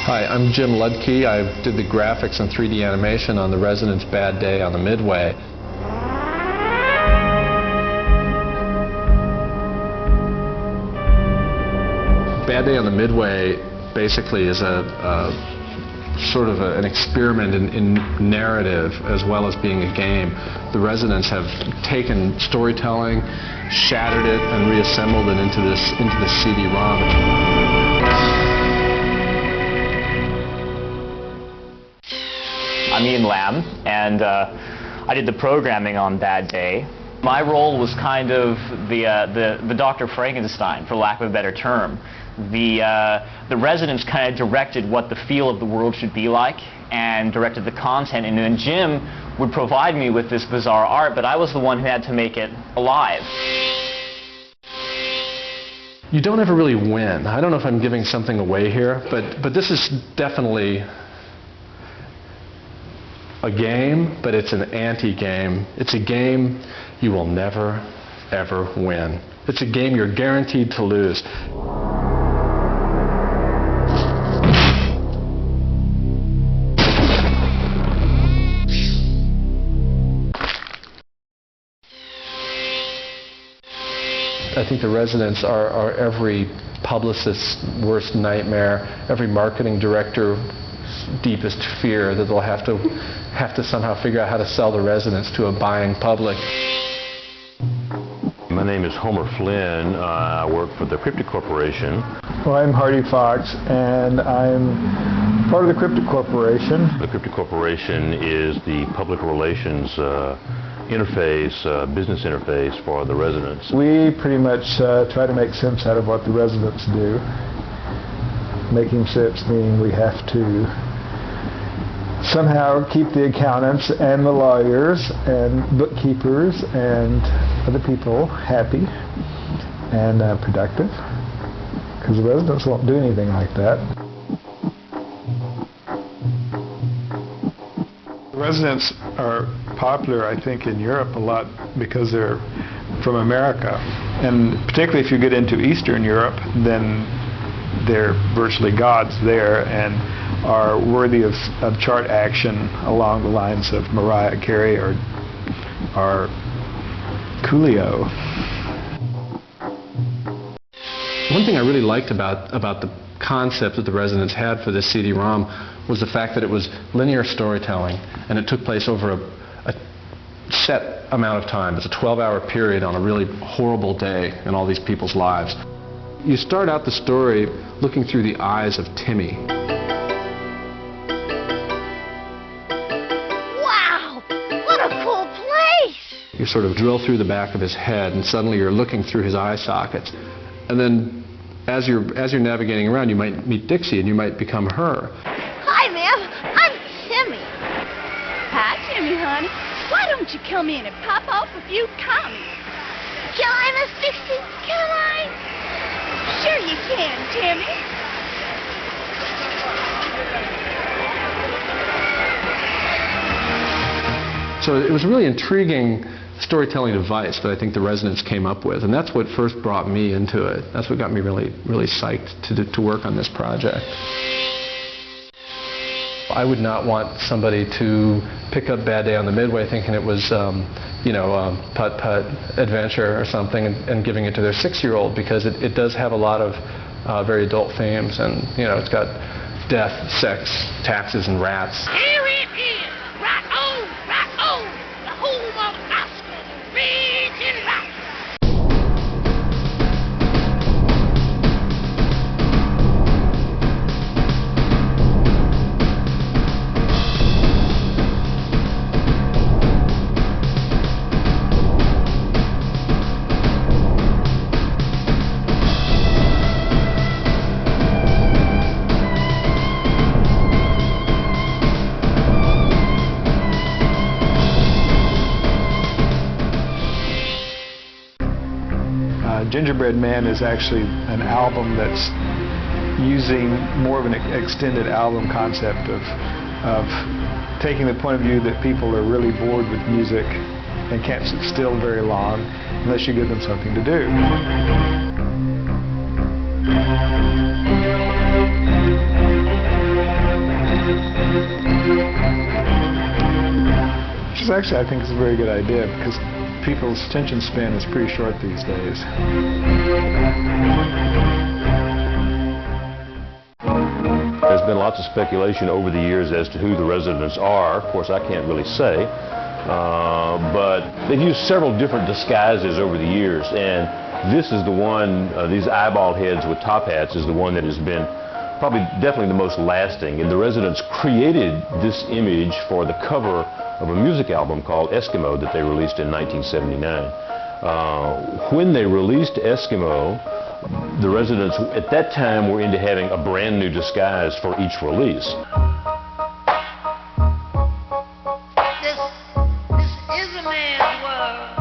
Hi, I'm Jim Ludke. I did the graphics and 3D animation on The Residents' Bad Day on the Midway. Bad Day on the Midway basically is sort of an experiment in narrative as well as being a game. The Residents have taken storytelling, shattered it, and reassembled it into this CD-ROM. I'm Ian Lamb, and I did the programming on Bad Day. My role was kind of the Dr. Frankenstein, for lack of a better term. The Residents kind of directed what the feel of the world should be like and directed the content, and then Jim would provide me with this bizarre art, but I was the one who had to make it alive. You don't ever really win. I don't know if I'm giving something away here, but this is definitely a game, but it's an anti-game. It's a game you will never, ever win. It's a game you're guaranteed to lose. I think the Residents are every publicist's worst nightmare, every marketing director's deepest fear, that they'll have to somehow figure out how to sell the Residents to a buying public. My name is Homer Flynn. I work for the Cryptic Corporation. Well, I'm Hardy Fox, and I'm part of the Cryptic Corporation. The Cryptic Corporation is the public relations interface, business interface for the Residents. We pretty much try to make sense out of what the Residents do. Making sense meaning we have to somehow keep the accountants and the lawyers and bookkeepers and other people happy and productive, because the Residents won't do anything like that. The Residents are popular, I think, in Europe a lot because they're from America, and particularly if you get into Eastern Europe, then they're virtually gods there and are worthy of chart action along the lines of Mariah Carey or Coolio. One thing I really liked about the concept that the Residents had for this CD-ROM was the fact that it was linear storytelling, and it took place over a set amount of time. It's a 12-hour period on a really horrible day in all these people's lives. You start out the story looking through the eyes of Timmy. Wow! What a cool place! You sort of drill through the back of his head, and suddenly you're looking through his eye sockets. And then as you're navigating around, you might meet Dixie, and you might become her. Hi, ma'am. I'm Timmy. Hi, Timmy, honey. Why don't you come in and pop off a few comments? Can I, Miss Dixie? Can I? Sure you can, Timmy. So it was a really intriguing storytelling device that I think the Residents came up with, and that's what first brought me into it. That's what got me really psyched to work on this project. I would not want somebody to pick up Bad Day on the Midway thinking it was, putt-putt adventure or something and giving it to their 6-year-old, because it does have a lot of very adult themes, and, it's got death, sex, taxes, and rats. Here it is. Right on, the home of Oscar, Ridge and Rock. Gingerbread Man is actually an album that's using more of an extended album concept of taking the point of view that people are really bored with music and can't sit still very long unless you give them something to do. actually, I think it's a very good idea because people's attention span is pretty short these days. There's been lots of speculation over the years as to who the residents are. Of course, I can't really say. But they've used several different disguises over the years, and this is the one, these eyeball heads with top hats is the one that has been probably definitely the most lasting. And the residents created this image for the cover of a music album called Eskimo that they released in 1979. When they released Eskimo, the residents at that time were into having a brand new disguise for each release. This is a man's world.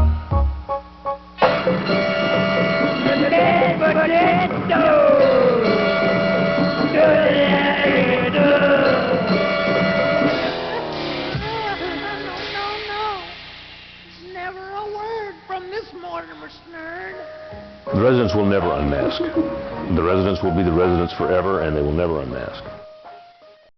Never a word from Miss Mortimer Snerd. The residents will never unmask. The residents will be the residents forever, and they will never unmask.